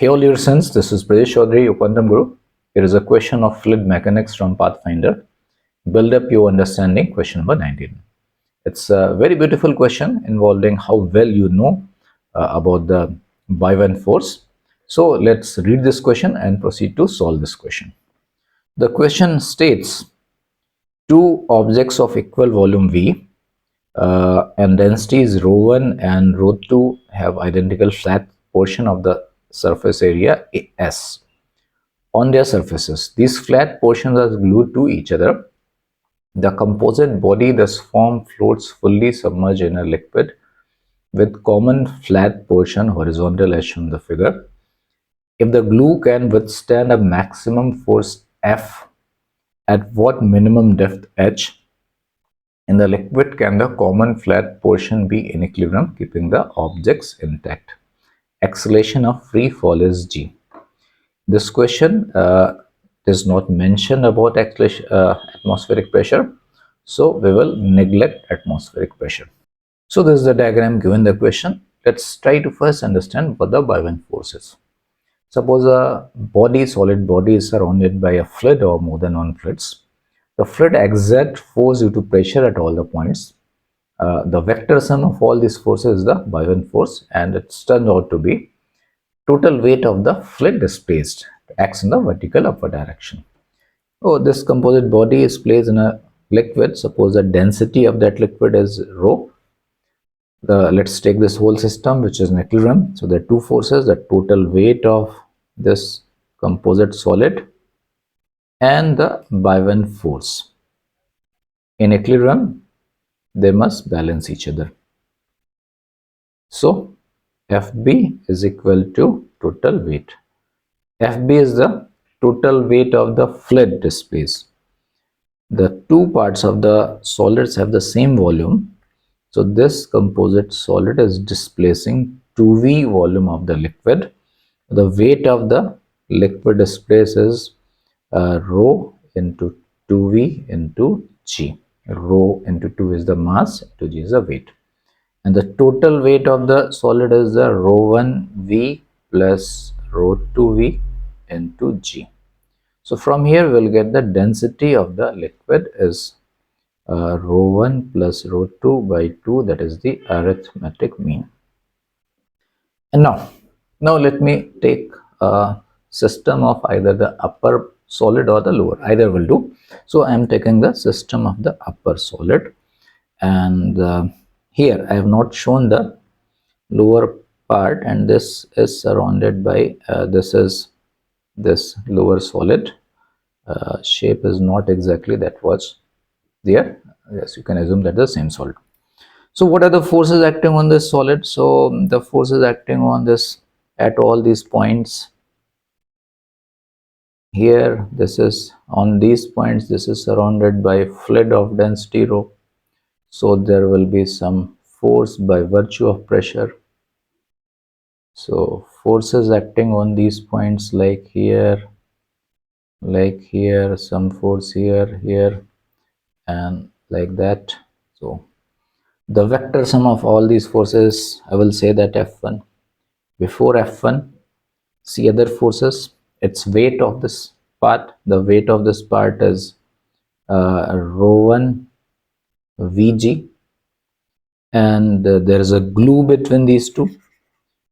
Hey all listeners, this is Pradesh Chaudhary, your Quantum Guru. Here is a question of fluid mechanics from Pathfinder. Build up your understanding, question number 19. It's a very beautiful question involving how well you know about the Byron force. So let's read this question and proceed to solve this question. The question states, two objects of equal volume V and densities rho1 and rho2 have identical flat portion of the surface area S on their surfaces. These flat portions are glued to each other. The composite body thus formed floats fully submerged in a liquid with common flat portion horizontal as shown in the figure. If the glue can withstand a maximum force F, at what minimum depth H in the liquid can the common flat portion be in equilibrium, keeping the objects intact? Acceleration of free fall is G. This question does not mention about atmospheric pressure, so we will neglect atmospheric pressure. So this is the diagram given the question. Let's try to first understand what the Byron force is. Suppose a solid body is surrounded by a fluid or more than one fluids. The fluid exerts force due to pressure at all the points. The vector sum of all these forces is the Byron force, and it turns out to be total weight of the fluid displaced acts in the vertical upward direction. Oh, this composite body is placed in a liquid. Suppose the density of that liquid is rho. Let's take this whole system, which is in equilibrium. So there are two forces: the total weight of this composite solid and the Byron force. In equilibrium, they must balance each other. So FB is equal to total weight. FB is the total weight of the fluid displaced. The two parts of the solids have the same volume. So this composite solid is displacing 2V volume of the liquid. The weight of the liquid displaced is rho into 2V into G. Rho into 2 is the mass, into G is the weight. And the total weight of the solid is the rho1V plus rho2V into G. So from here we will get the density of the liquid is rho1 plus rho2 by 2, that is the arithmetic mean. And now let me take a system of either the upper solid or the lower, either will do. So I am taking the system of the upper solid, and here I have not shown the lower part, and this is surrounded by this lower solid. Shape is not exactly that was there. Yes, you can assume that the same solid. So what are the forces acting on this solid? So the forces acting on this at all these points here, this is on these points, this is surrounded by fluid of density rho. So there will be some force by virtue of pressure. So forces acting on these points like here, some force here, and like that. So the vector sum of all these forces, I will say that F1. Before F1, see other forces. Its weight of this part. The weight of this part is rho1 Vg, and there is a glue between these two.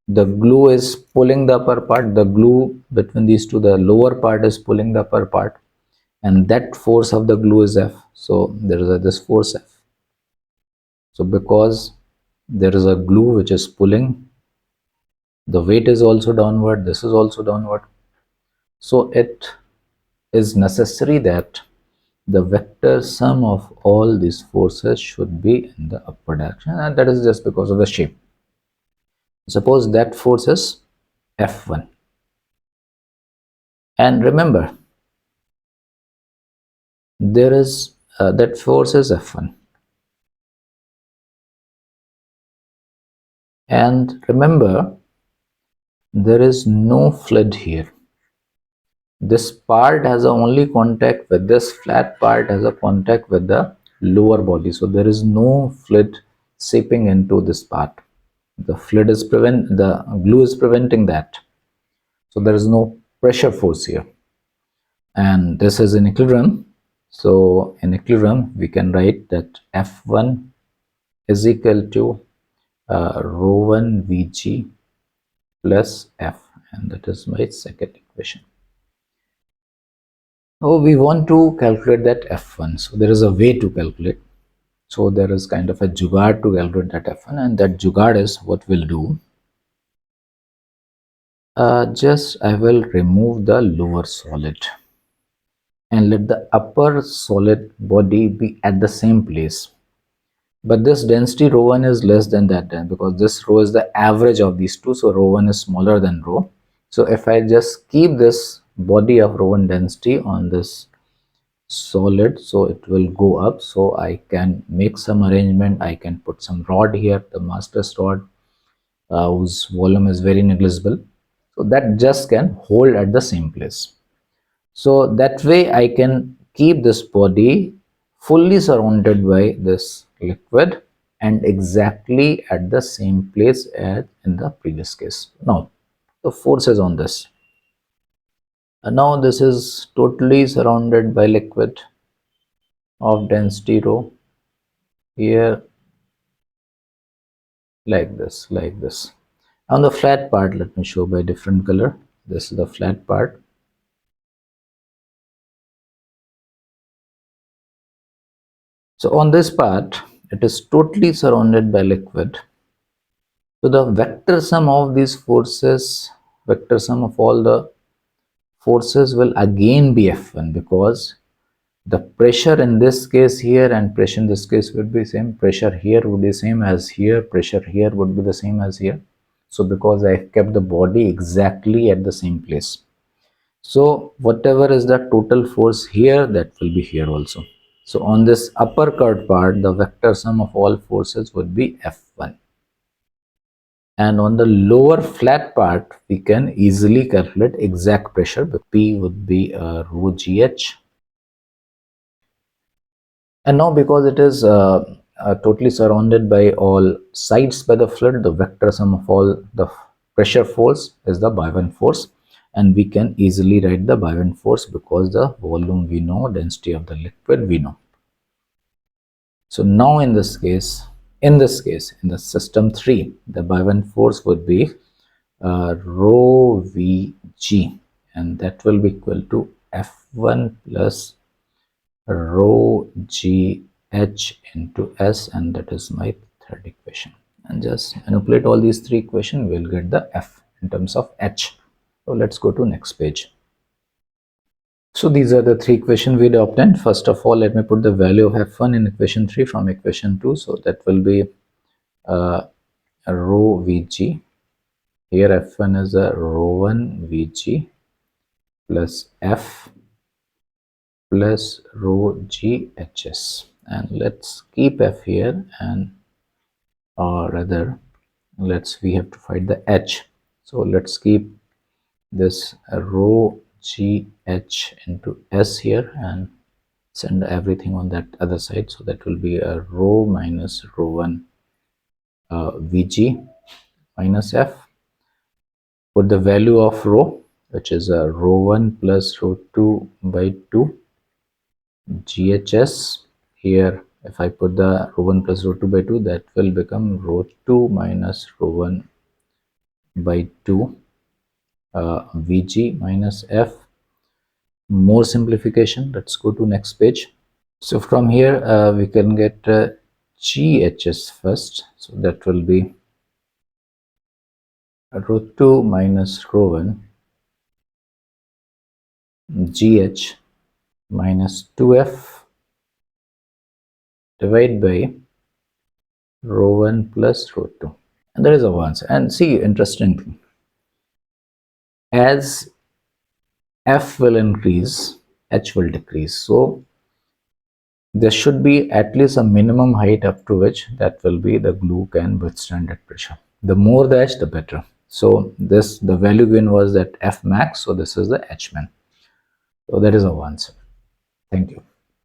The glue is pulling the upper part. The glue between these two, the lower part is pulling the upper part, and that force of the glue is F. So there is this force F. So because there is a glue which is pulling, the weight is also downward, this is also downward. So it is necessary that the vector sum of all these forces should be in the upward direction, and that is just because of the shape. Suppose that force is F1, and remember there is that force is F1, and remember there is no fluid here. This part has a only contact with this flat part, has a contact with the lower body, so there is no fluid seeping into this part. The glue is preventing that. So there is no pressure force here. And this is in equilibrium. So in equilibrium, we can write that F1 is equal to rho 1 Vg plus F, and that is my second equation. Oh, we want to calculate that F1. So there is a way to calculate. So there is kind of a jugaad to calculate that F1, and that jugaad is what we'll do. Just I will remove the lower solid and let the upper solid body be at the same place. But this density rho 1 is less than that then, because this rho is the average of these two. So rho 1 is smaller than rho. So if I just keep this body of rho 1 density on this solid, so it will go up. So I can make some arrangement. I can put some rod here, the master's rod, whose volume is very negligible. So that just can hold at the same place. So that way I can keep this body fully surrounded by this liquid and exactly at the same place as in the previous case. Now the force is on this. And now this is totally surrounded by liquid of density rho here, like this. On the flat part, let me show by different color. This is the flat part. So on this part, it is totally surrounded by liquid. So the vector sum of these forces, vector sum of all the forces will again be F1, because the pressure in this case here and pressure in this case would be same. Pressure here would be same as here. Pressure here would be the same as here. So because I kept the body exactly at the same place. So whatever is the total force here, that will be here also. So on this upper curved part, the vector sum of all forces would be F1. And on the lower flat part, we can easily calculate exact pressure. P would be rho GH. And now because it is totally surrounded by all sides by the fluid, the vector sum of all the pressure force is the Boyne force. And we can easily write the Boyne force because the volume we know, density of the liquid we know. So now in this case, in the system 3, the Boyne force would be rho Vg, and that will be equal to F1 plus rho Gh into S, and that is my third equation. And just manipulate all these three equations, we'll get the F in terms of H. So let's go to next page. So these are the three equations we obtained. First of all, let me put the value of F1 in equation 3 from equation 2. So that will be rho Vg. Here F1 is a rho 1 Vg plus F plus rho Ghs. And let's keep F here, and or rather we have to find the H. So let's keep this rho Gh into S here and send everything on that other side. So that will be a rho minus rho 1 Vg minus F. Put the value of rho, which is a rho 1 plus rho 2 by 2 GHS. Here if I put the rho 1 plus rho 2 by 2, that will become rho 2 minus rho 1 by 2 Vg minus F. More simplification. Let's go to next page. So from here we can get GHS first. So that will be rho 2 minus rho 1 GH minus 2F divided by rho 1 plus rho 2. And there is a 1. And see, interesting thing. As F will increase, H will decrease. So there should be at least a minimum height up to which that will be the glue can withstand that pressure. The more the H, the better. So this, the value given was that F max. So this is the H min. So that is our answer. Thank you.